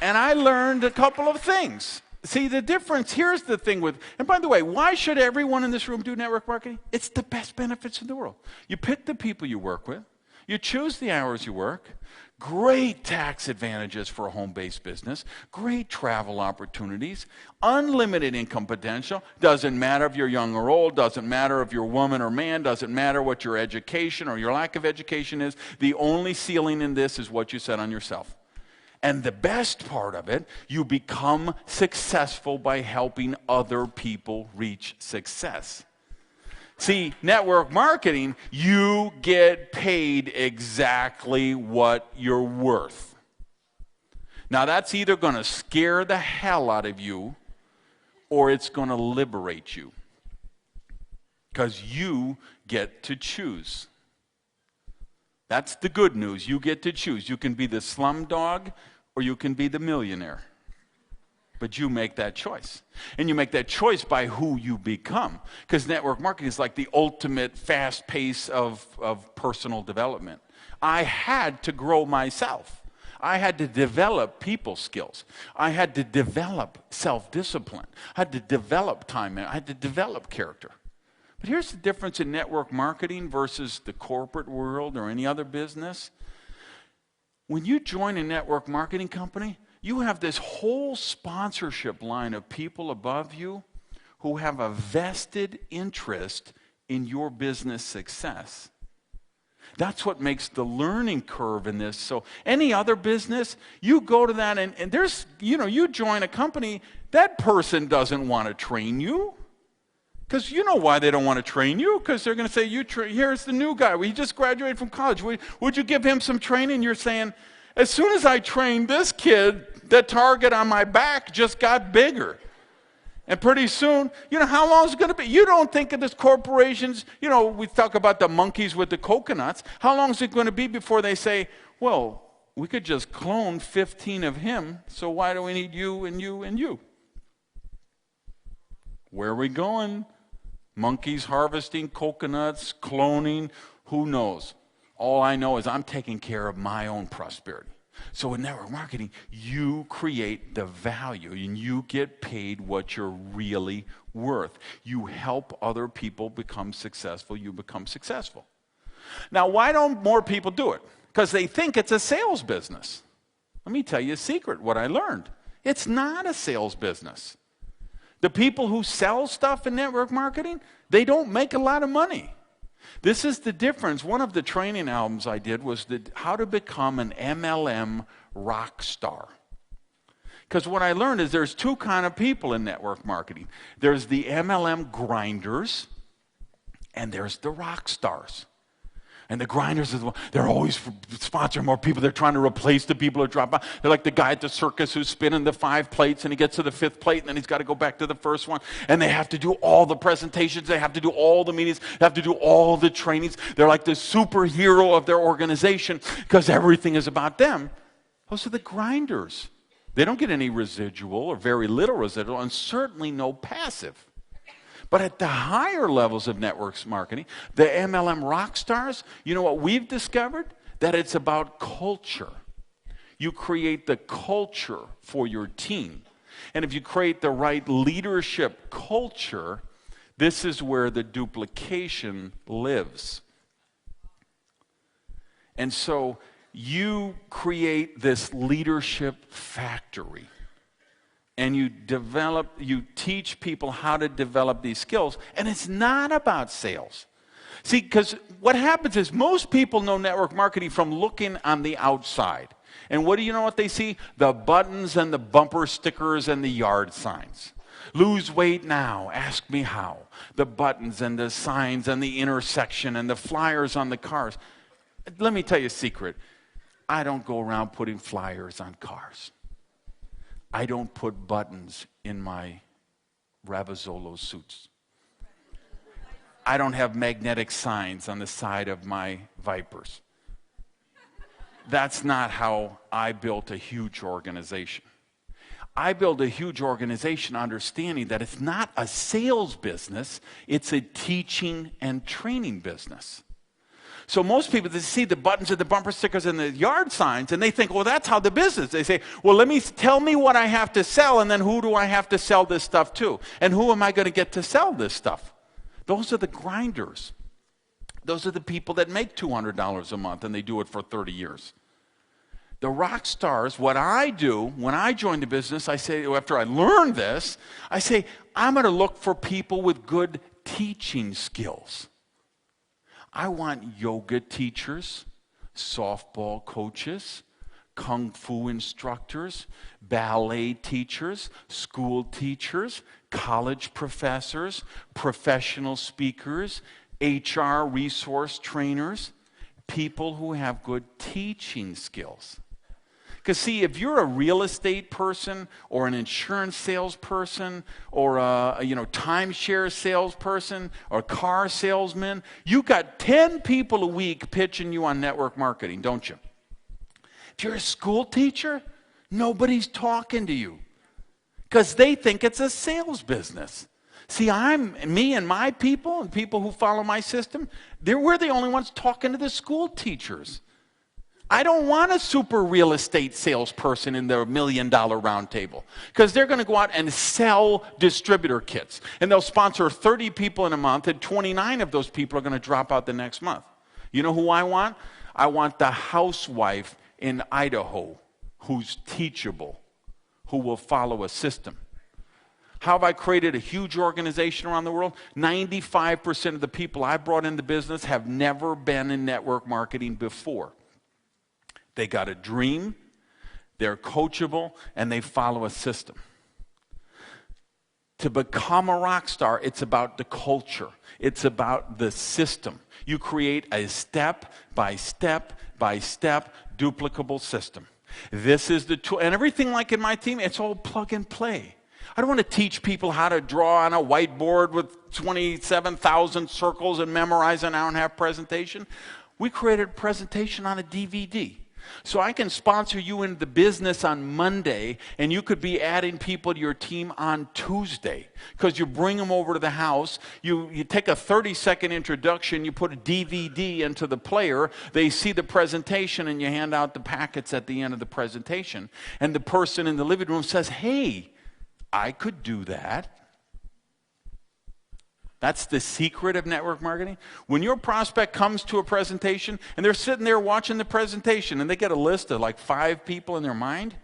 And I learned a couple of things. See, the difference, here's the thing with, and by the way, why should everyone in this room do network marketing? It's the best benefits in the world. You pick the people you work with. You choose the hours you work. Great tax advantages for a home-based business. Great travel opportunities. Unlimited income potential. Doesn't matter if you're young or old. Doesn't matter if you're woman or man. Doesn't matter what your education or your lack of education is. The only ceiling in this is what you set on yourself. And the best part of it, you become successful by helping other people reach success. See, network marketing, you get paid exactly what you're worth. Now, that's either going to scare the hell out of you or it's going to liberate you. Because you get to choose. That's the good news. You get to choose. You can be the slumdog or you can be the millionaire. But you make that choice. And you make that choice by who you become. Because network marketing is like the ultimate fast pace of personal development. I had to grow myself. I had to develop people skills. I had to develop self-discipline. I had to develop time. I had to develop character. But here's the difference in network marketing versus the corporate world or any other business. When you join a network marketing company, you have this whole sponsorship line of people above you who have a vested interest in your business success. That's what makes the learning curve in this. So any other business, you go to that and there's, you join a company, that person doesn't want to train you. Because you know why they don't want to train you. Because they're going to say, here's the new guy. He just graduated from college. Would you give him some training? You're saying, as soon as I trained this kid, the target on my back just got bigger. And pretty soon, how long is it going to be? You don't think of this corporations, we talk about the monkeys with the coconuts. How long is it going to be before they say, well, we could just clone 15 of him, so why do we need you and you and you? Where are we going? Monkeys harvesting coconuts, cloning, who knows? All I know is I'm taking care of my own prosperity. So in network marketing, you create the value and you get paid what you're really worth. You help other people become successful, you become successful. Now, why don't more people do it? Because they think it's a sales business. Let me tell you a secret, what I learned. It's not a sales business. The people who sell stuff in network marketing, they don't make a lot of money. This is the difference. One of the training albums I did was how to become an MLM rock star. Because what I learned is there's two kind of people in network marketing. There's the MLM grinders, and there's the rock stars. And the grinders, they're always sponsoring more people. They're trying to replace the people who drop out. They're like the guy at the circus who's spinning the 5 plates, and he gets to the 5th plate, and then he's got to go back to the first one. And they have to do all the presentations. They have to do all the meetings. They have to do all the trainings. They're like the superhero of their organization because everything is about them. Those are the grinders. They don't get any residual or very little residual, and certainly no passive. But at the higher levels of networks marketing, the MLM rock stars, you know what we've discovered? That it's about culture. You create the culture for your team. And if you create the right leadership culture, this is where the duplication lives. And so you create this leadership factory. And you teach people how to develop these skills. And it's not about sales. See, because what happens is most people know network marketing from looking on the outside. And what do you know what they see? The buttons and the bumper stickers and the yard signs. Lose weight now, ask me how. The buttons and the signs and the intersection and the flyers on the cars. Let me tell you a secret. I don't go around putting flyers on cars. I don't put buttons in my Ravazzolo suits. I don't have magnetic signs on the side of my Vipers. That's not how I built a huge organization. I built a huge organization understanding that it's not a sales business, it's a teaching and training business. So most people, they see the buttons and the bumper stickers and the yard signs, and they think, well, that's how the business. They say, well, tell me what I have to sell, and then who do I have to sell this stuff to? And who am I going to get to sell this stuff? Those are the grinders. Those are the people that make $200 a month, and they do it for 30 years. The rock stars, what I do when I join the business, I say, after I learn this, I say, I'm going to look for people with good teaching skills. I want yoga teachers, softball coaches, kung fu instructors, ballet teachers, school teachers, college professors, professional speakers, HR resource trainers, people who have good teaching skills. Because see, if you're a real estate person or an insurance salesperson or a timeshare salesperson or a car salesman, you got 10 people a week pitching you on network marketing, don't you? If you're a school teacher, nobody's talking to you because they think it's a sales business. See, me and my people and people who follow my system, we're the only ones talking to the school teachers. I don't want a super real estate salesperson in their $1 million round table because they're going to go out and sell distributor kits. And they'll sponsor 30 people in a month, and 29 of those people are going to drop out the next month. You know who I want? I want the housewife in Idaho who's teachable, who will follow a system. How have I created a huge organization around the world? 95% of the people I brought into business have never been in network marketing before. They got a dream, they're coachable, and they follow a system. To become a rock star, it's about the culture. It's about the system. You create a step-by-step duplicable system. This is the tool. And everything like in my team, it's all plug and play. I don't want to teach people how to draw on a whiteboard with 27,000 circles and memorize an hour and a half presentation. We created a presentation on a DVD. So I can sponsor you into the business on Monday, and you could be adding people to your team on Tuesday. Because you bring them over to the house, you take a 30-second introduction, you put a DVD into the player, they see the presentation, and you hand out the packets at the end of the presentation. And the person in the living room says, hey, I could do that. That's the secret of network marketing. When your prospect comes to a presentation and they're sitting there watching the presentation and they get a list of like 5 people in their mind.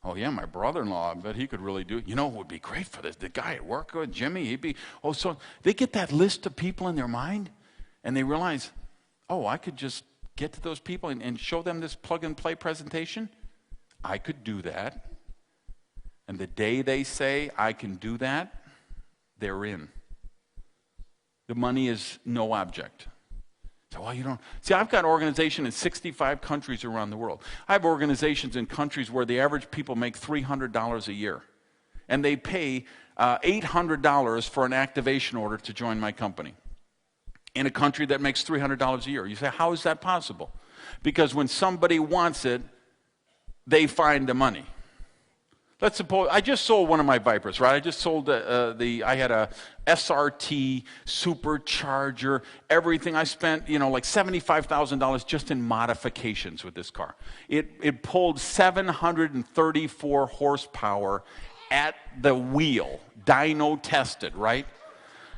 Oh yeah, my brother-in-law, I bet he could really do it. You know what would be great for this? The guy at work, Jimmy, he'd be, so they get that list of people in their mind and they realize, I could just get to those people and show them this plug and play presentation. I could do that. And the day they say, I can do that, they're in. The money is no object. So, you don't. See, I've got organizations in 65 countries around the world. I have organizations in countries where the average people make $300 a year. And they pay $800 for an activation order to join my company. In a country that makes $300 a year. You say, how is that possible? Because when somebody wants it, they find the money. Let's suppose, I just sold one of my Vipers, right? I just sold I had a SRT, supercharger, everything. I spent, like $75,000 just in modifications with this car. It pulled 734 horsepower at the wheel, dyno tested, right?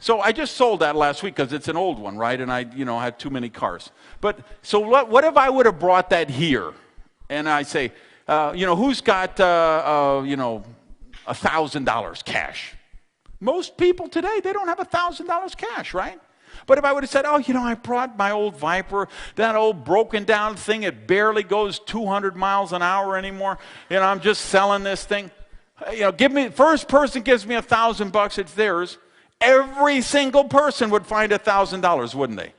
So I just sold that last week because it's an old one, right? And I, had too many cars. But, so what if I would have brought that here? And I say, who's got, $1,000 cash? Most people today, they don't have $1,000 cash, right? But if I would have said, I brought my old Viper, that old broken down thing, it barely goes 200 miles an hour anymore, I'm just selling this thing. First person gives me $1,000, it's theirs. Every single person would find $1,000, wouldn't they?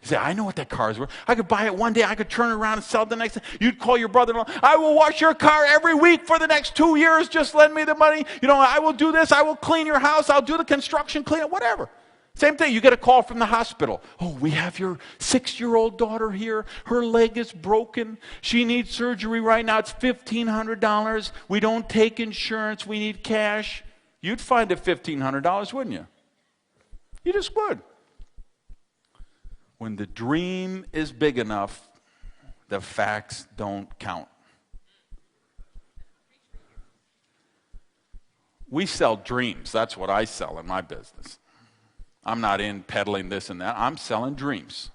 You say, I know what that car is worth. I could buy it one day. I could turn it around and sell it the next day. You'd call your brother-in-law. I will wash your car every week for the next 2 years. Just lend me the money. I will do this. I will clean your house. I'll do the construction, clean it, whatever. Same thing. You get a call from the hospital. We have your 6-year-old daughter here. Her leg is broken. She needs surgery right now. It's $1,500. We don't take insurance. We need cash. You'd find it $1,500, wouldn't you? You just would. When the dream is big enough, the facts don't count. We sell dreams. That's what I sell in my business. I'm not in peddling this and that. I'm selling dreams.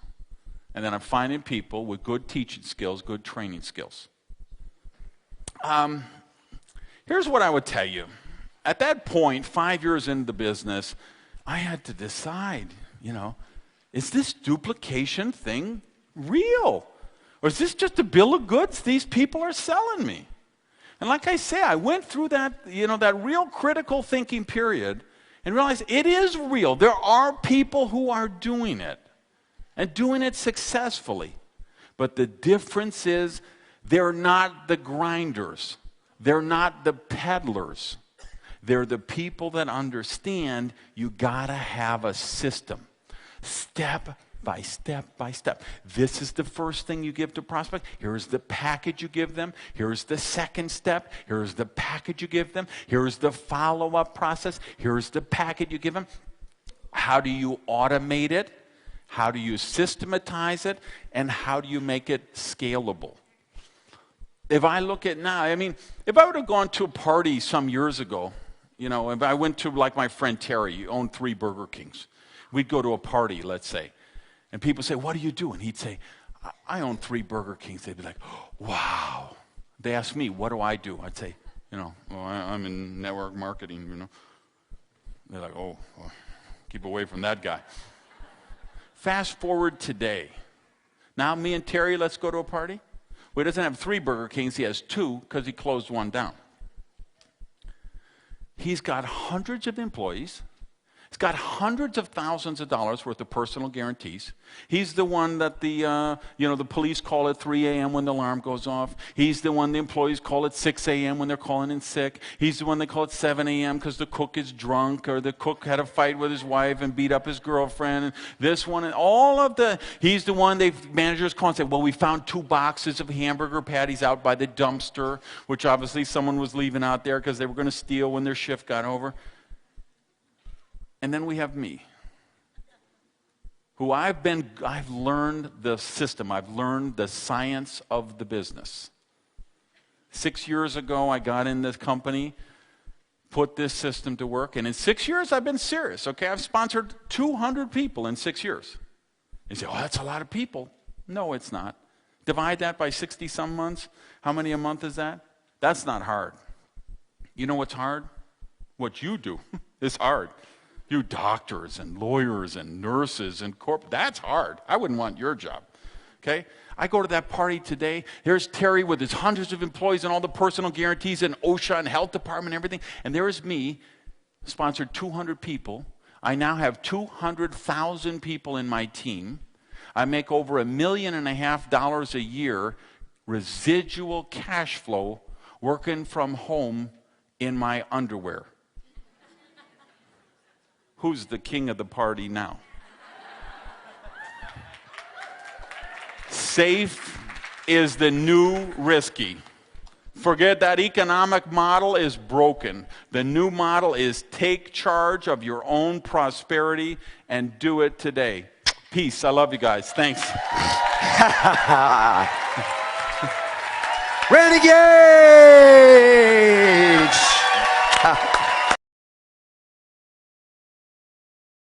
And then I'm finding people with good teaching skills, good training skills. Here's what I would tell you. At that point, 5 years into the business, I had to decide, is this duplication thing real? Or is this just a bill of goods these people are selling me? And like I say, I went through that, that real critical thinking period and realized it is real. There are people who are doing it and doing it successfully. But the difference is they're not the grinders. They're not the peddlers. They're the people that understand you gotta have a system. Step by step by step. This is the first thing you give to prospect. Here's the package you give them. Here's the second step. Here's the package you give them. Here's the follow-up process. Here's the package you give them. How do you automate it? How do you systematize it? And how do you make it scalable? If I look at now, if I would have gone to a party some years ago, if I went to like my friend Terry, he owned 3 Burger Kings. We'd go to a party, let's say, and people say, what do you do? And he'd say, I own 3 Burger Kings. They'd be like, wow. They ask me, what do I do? I'd say, I'm in network marketing, They're like, oh, well, keep away from that guy. Fast forward today. Now me and Terry, let's go to a party. Well, he doesn't have 3 Burger Kings, he has 2 because he closed one down. He's got hundreds of employees. He's got hundreds of thousands of dollars worth of personal guarantees. He's the one that the police call at 3 a.m. when the alarm goes off. He's the one the employees call at 6 a.m. when they're calling in sick. He's the one they call at 7 a.m. because the cook is drunk, or the cook had a fight with his wife and beat up his girlfriend. And this one and he's the one managers call and say, well, we found 2 boxes of hamburger patties out by the dumpster, which obviously someone was leaving out there because they were going to steal when their shift got over. And then we have me, who I've learned the system. I've learned the science of the business. 6 years ago, I got in this company, put this system to work, and in 6 years, I've been serious, okay? I've sponsored 200 people in 6 years. You say, oh, that's a lot of people. No, it's not. Divide that by 60-some months. How many a month is that? That's not hard. You know what's hard? What you do is hard. You doctors and lawyers and nurses and that's hard. I wouldn't want your job, okay? I go to that party today. Here's Terry with his hundreds of employees and all the personal guarantees and OSHA and health department and everything. And there is me, sponsored 200 people. I now have 200,000 people in my team. I make over $1.5 million a year residual cash flow working from home in my underwear. Who's the king of the party now? Safe is the new risky. Forget that economic model is broken. The new model is take charge of your own prosperity and do it today. Peace. I love you guys. Thanks. Renegade!